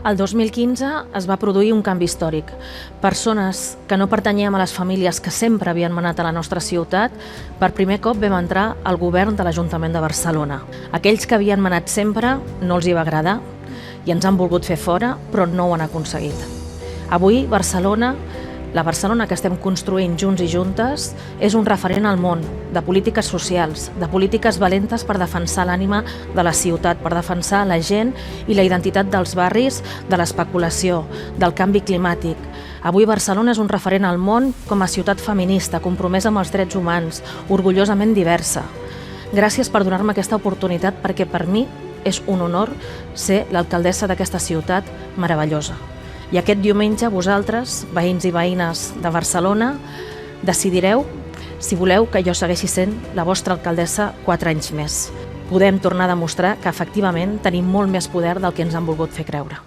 El 2015 es va produir un canvi històric. Persones que no pertanyíem a les famílies que sempre havien manat a la nostra ciutat, per primer cop vam entrar al govern de l'Ajuntament de Barcelona. Aquells que havien manat sempre no els hi va agradar i ens han volgut fer fora, però no ho han aconseguit. Avui, Barcelona, la Barcelona que estem construint junts i juntes, és un referent al món de polítiques socials, de polítiques valentes per defensar l'ànima de la ciutat, per defensar la gent i la identitat dels barris, de l'especulació, del canvi climàtic. Avui Barcelona és un referent al món com a ciutat feminista, compromesa amb els drets humans, orgullosament diversa. Gràcies per donar-me aquesta oportunitat, perquè per mi és un honor ser l'alcaldessa d'aquesta ciutat meravellosa. I aquest diumenge vosaltres, veïns i veïnes de Barcelona, decidireu si voleu que jo segueixi sent la vostra alcaldessa 4 anys més. Podem tornar a demostrar que efectivament tenim molt més poder del que ens han volgut fer creure.